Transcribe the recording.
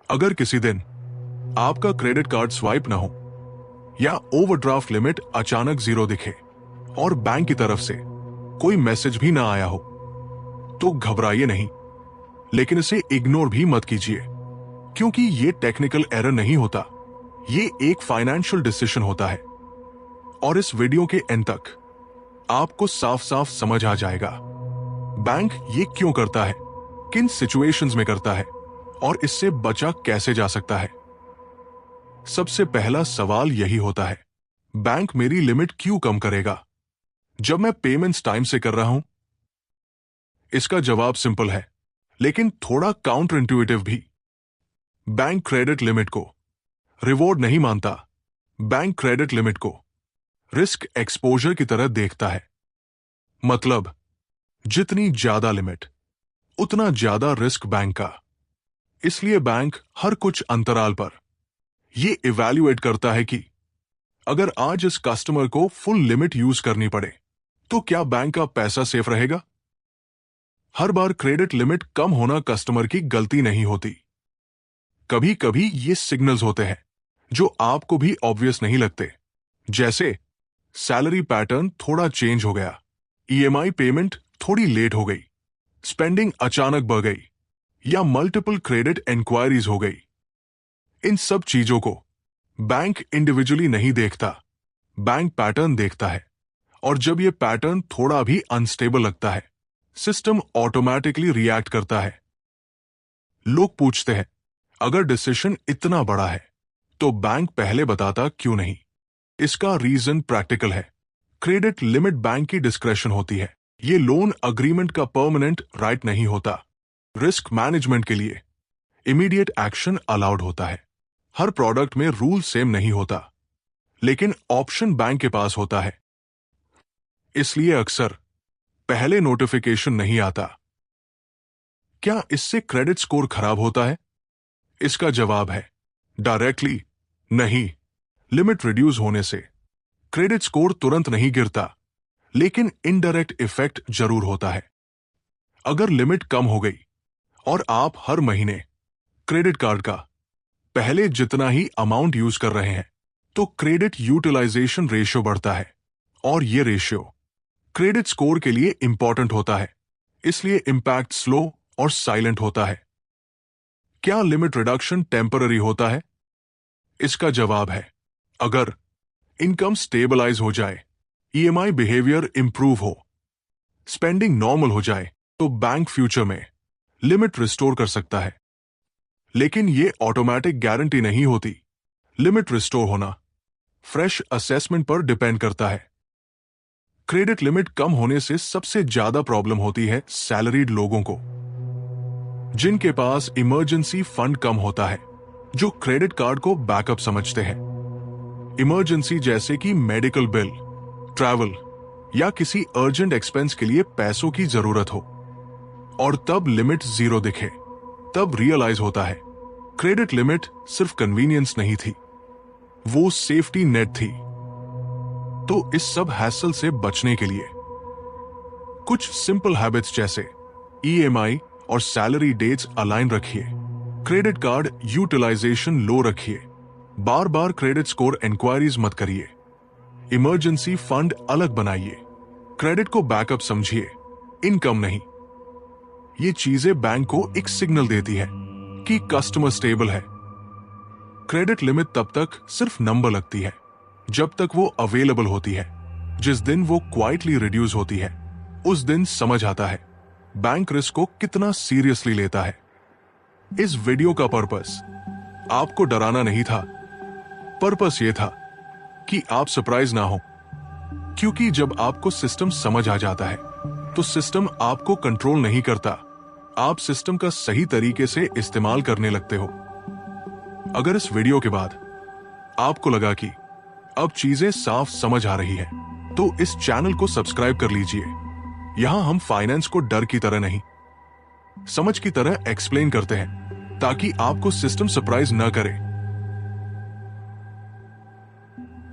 अगर किसी दिन आपका क्रेडिट कार्ड स्वाइप ना हो या ओवरड्राफ्ट लिमिट अचानक जीरो दिखे और बैंक की तरफ से कोई मैसेज भी ना आया हो, तो घबराइए नहीं, लेकिन इसे इग्नोर भी मत कीजिए, क्योंकि ये टेक्निकल एरर नहीं होता, ये एक फाइनेंशियल डिसीजन होता है। और इस वीडियो के एंड तक आपको साफ साफ समझ आ जाएगा बैंक ये क्यों करता है, किन सिचुएशंस में करता है और इससे बचा कैसे जा सकता है। सबसे पहला सवाल यही होता है, बैंक मेरी लिमिट क्यों कम करेगा जब मैं पेमेंट्स टाइम से कर रहा हूं? इसका जवाब सिंपल है, लेकिन थोड़ा काउंटर इंट्यूटिव भी। बैंक क्रेडिट लिमिट को रिवॉर्ड नहीं मानता, बैंक क्रेडिट लिमिट को रिस्क एक्सपोजर की तरह देखता है। मतलब जितनी ज्यादा लिमिट उतना ज्यादा रिस्क बैंक का। इसलिए बैंक हर कुछ अंतराल पर यह इवैल्यूएट करता है कि अगर आज इस कस्टमर को फुल लिमिट यूज करनी पड़े तो क्या बैंक का पैसा सेफ रहेगा। हर बार क्रेडिट लिमिट कम होना कस्टमर की गलती नहीं होती। कभी कभी ये सिग्नल्स होते हैं जो आपको भी ऑब्वियस नहीं लगते, जैसे सैलरी पैटर्न थोड़ा चेंज हो गया, ईएमआई पेमेंट थोड़ी लेट हो गई, स्पेंडिंग अचानक बढ़ गई या मल्टीपल क्रेडिट इंक्वायरीज हो गई। इन सब चीजों को बैंक इंडिविजुअली नहीं देखता, बैंक पैटर्न देखता है। और जब यह पैटर्न थोड़ा भी अनस्टेबल लगता है, सिस्टम ऑटोमेटिकली रिएक्ट करता है। लोग पूछते हैं, अगर डिसीजन इतना बड़ा है तो बैंक पहले बताता क्यों नहीं? इसका रीजन प्रैक्टिकल है। क्रेडिट लिमिट बैंक की डिस्क्रेशन होती है, ये लोन अग्रीमेंट का परमानेंट राइट नहीं होता। रिस्क मैनेजमेंट के लिए इमीडिएट एक्शन अलाउड होता है। हर प्रोडक्ट में रूल सेम नहीं होता, लेकिन ऑप्शन बैंक के पास होता है। इसलिए अक्सर पहले नोटिफिकेशन नहीं आता। क्या इससे क्रेडिट स्कोर खराब होता है? इसका जवाब है डायरेक्टली नहीं। लिमिट रिड्यूस होने से क्रेडिट स्कोर तुरंत नहीं गिरता, लेकिन इनडायरेक्ट इफेक्ट जरूर होता है। अगर लिमिट कम हो गई और आप हर महीने क्रेडिट कार्ड का पहले जितना ही अमाउंट यूज कर रहे हैं, तो क्रेडिट यूटिलाइजेशन रेशियो बढ़ता है। और यह रेशियो क्रेडिट स्कोर के लिए इंपॉर्टेंट होता है, इसलिए इंपैक्ट स्लो और साइलेंट होता है। क्या लिमिट रिडक्शन टेम्पररी होता है? इसका जवाब है अगर इनकम स्टेबलाइज हो जाए, ईएमआई बिहेवियर इंप्रूव हो, स्पेंडिंग नॉर्मल हो जाए, तो बैंक फ्यूचर में लिमिट रिस्टोर कर सकता है। लेकिन यह ऑटोमेटिक गारंटी नहीं होती। लिमिट रिस्टोर होना फ्रेश असेसमेंट पर डिपेंड करता है। क्रेडिट लिमिट कम होने से सबसे ज्यादा प्रॉब्लम होती है सैलरीड लोगों को, जिनके पास इमरजेंसी फंड कम होता है, जो क्रेडिट कार्ड को बैकअप समझते हैं। इमरजेंसी जैसे कि मेडिकल बिल, ट्रैवल या किसी अर्जेंट एक्सपेंस के लिए पैसों की जरूरत हो, और तब लिमिट जीरो दिखे, तब रियलाइज होता है क्रेडिट लिमिट सिर्फ कन्वीनियंस नहीं थी, वो सेफ्टी नेट थी। तो इस सब हैसल से बचने के लिए कुछ सिंपल हैबिट्स जैसे ईएमआई और सैलरी डेट्स अलाइन रखिए, क्रेडिट कार्ड यूटिलाइजेशन लो रखिए, बार बार क्रेडिट स्कोर इंक्वायरीज मत करिए, इमरजेंसी फंड अलग बनाइए, क्रेडिट को बैकअप समझिए, इनकम नहीं। ये चीजें बैंक को एक सिग्नल देती है कि कस्टमर स्टेबल है। क्रेडिट लिमिट तब तक सिर्फ नंबर लगती है जब तक वो अवेलेबल होती है। जिस दिन वो क्वाइटली रिड्यूस होती है, उस दिन समझ आता है बैंक रिस्क को कितना सीरियसली लेता है। इस वीडियो का पर्पस आपको डराना नहीं था, पर्पस ये था कि आप सरप्राइज ना हो, क्योंकि जब आपको सिस्टम समझ आ जाता है तो सिस्टम आपको कंट्रोल नहीं करता, आप सिस्टम का सही तरीके से इस्तेमाल करने लगते हो। अगर इस वीडियो के बाद आपको लगा कि अब चीजें साफ समझ आ रही है, तो इस चैनल को सब्सक्राइब कर लीजिए। यहां हम फाइनेंस को डर की तरह नहीं, समझ की तरह एक्सप्लेन करते हैं, ताकि आपको सिस्टम सरप्राइज न करे।